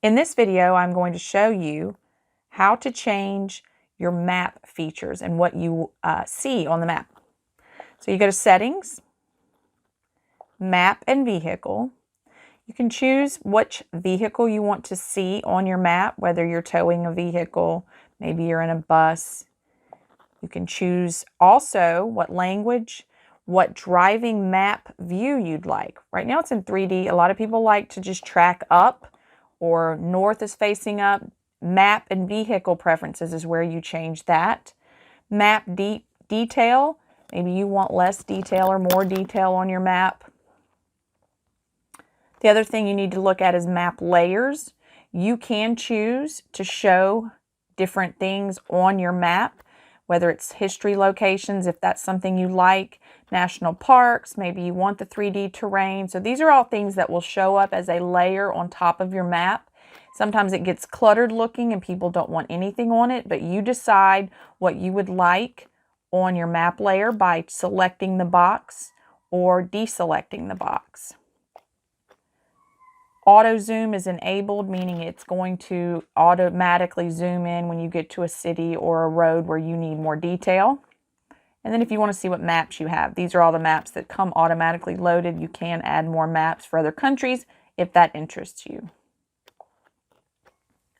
In this video, I'm going to show you how to change your map features and what you see on the map. So you go to Settings, Map and Vehicle. You can choose which vehicle you want to see on your map, whether you're towing a vehicle, maybe you're in a bus. You can choose also what language, what driving map view you'd like. Right now it's in 3D. A lot of people like to just track up or north is facing up. Map and vehicle preferences is where you change that. Map detail, maybe you want less detail or more detail on your map. The other thing you need to look at is map layers. You can choose to show different things on your map, whether it's history locations, if that's something you like, national parks, maybe you want the 3D terrain. So these are all things that will show up as a layer on top of your map. Sometimes it gets cluttered looking and people don't want anything on it, but you decide what you would like on your map layer by selecting the box or deselecting the box. Auto zoom is enabled, meaning it's going to automatically zoom in when you get to a city or a road where you need more detail. And then if you want to see what maps you have, these are all the maps that come automatically loaded. You can add more maps for other countries if that interests you.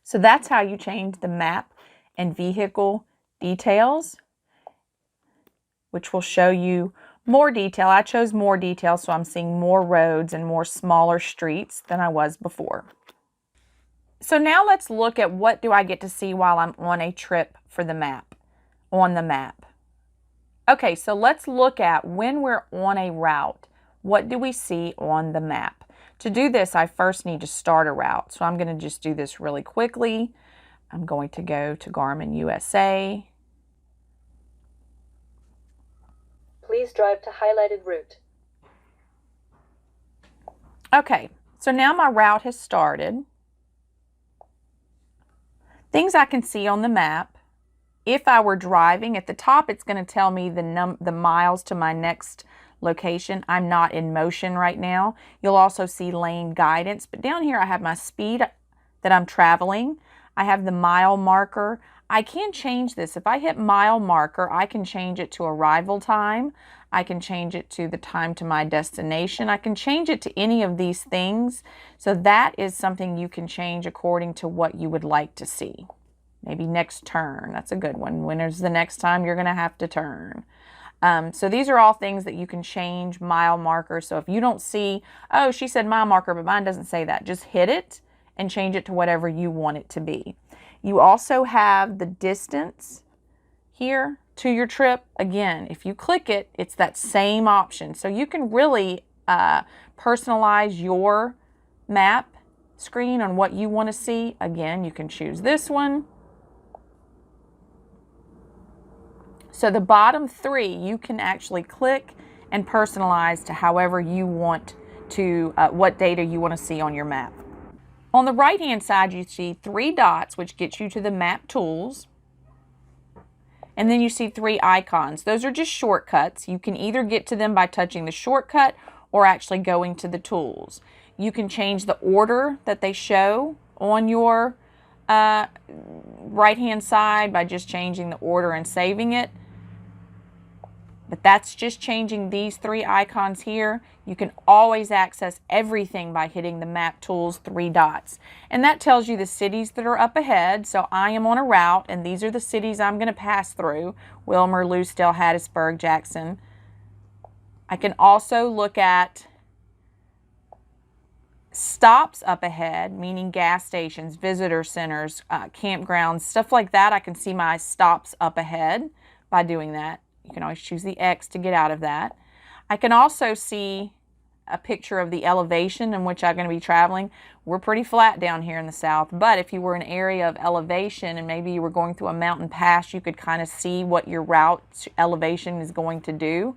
So that's how you change the map and vehicle details, which will show you more detail. I chose more detail, so I'm seeing more roads and more smaller streets than I was before. So now let's look at what do I get to see while I'm on a trip for the map, on the map. Okay, so let's look at when we're on a route. What do we see on the map? To do this, I first need to start a route. So I'm going to just do this really quickly. I'm going to go to Garmin USA. Please drive to highlighted route. Okay, so now my route has started. Things I can see on the map. If I were driving, at the top it's going to tell me the miles to my next location. I'm not in motion right now. You'll also see lane guidance, but down here I have my speed that I'm traveling. I have the mile marker. I can change this. If I hit mile marker, I can change it to arrival time. I can change it to the time to my destination. I can change it to any of these things. So that is something you can change according to what you would like to see. Maybe next turn. That's a good one. When is the next time you're going to have to turn? So these are all things that you can change, mile marker. So if you don't see, oh, she said mile marker, but mine doesn't say that, just hit it and change it to whatever you want it to be. You also have the distance here to your trip. Again, if you click it, it's that same option. So you can really personalize your map screen on what you want to see. Again, you can choose this one. So the bottom three, you can actually click and personalize to however you want to, what data you want to see on your map. On the right-hand side, you see three dots, which gets you to the map tools. And then you see three icons. Those are just shortcuts. You can either get to them by touching the shortcut or actually going to the tools. You can change the order that they show on your right-hand side by just changing the order and saving it. But that's just changing these three icons here. You can always access everything by hitting the map tools three dots. And that tells you the cities that are up ahead. So I am on a route and these are the cities I'm going to pass through. Wilmer, Lucedale, Hattiesburg, Jackson. I can also look at stops up ahead, meaning gas stations, visitor centers, campgrounds, stuff like that. I can see my stops up ahead by doing that. You can always choose the X to get out of that. I can also see a picture of the elevation in which I'm going to be traveling. We're pretty flat down here in the south, but if you were in an area of elevation and maybe you were going through a mountain pass, you could kind of see what your route elevation is going to do.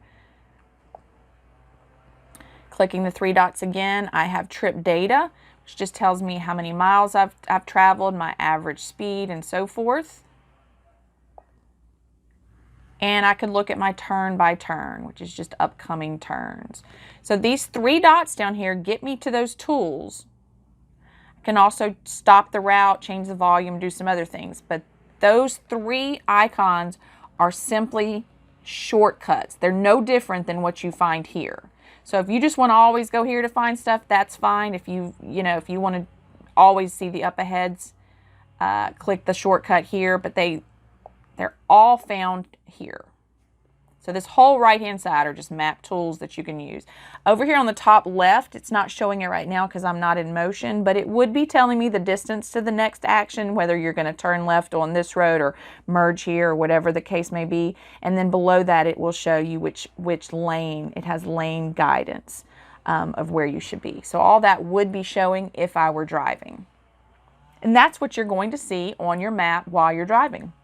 Clicking the three dots again, I have trip data, which just tells me how many miles I've traveled, my average speed, and so forth. And I could look at my turn by turn, which is just upcoming turns. So these three dots down here get me to those tools. I Can also stop the route, change the volume, do some other things. But those 3 icons are simply shortcuts. They're no different than what you find here. So if you just want to always go here to find stuff, that's fine. If you want to always see the up aheads, click the shortcut here, but they're all found here. So this whole right-hand side are just map tools that you can use. Over here on the top left, it's not showing it right now because I'm not in motion, but it would be telling me the distance to the next action, whether you're going to turn left on this road or merge here or whatever the case may be. And then below that, it will show you which lane. It has lane guidance of where you should be. So all that would be showing if I were driving. And that's what you're going to see on your map while you're driving.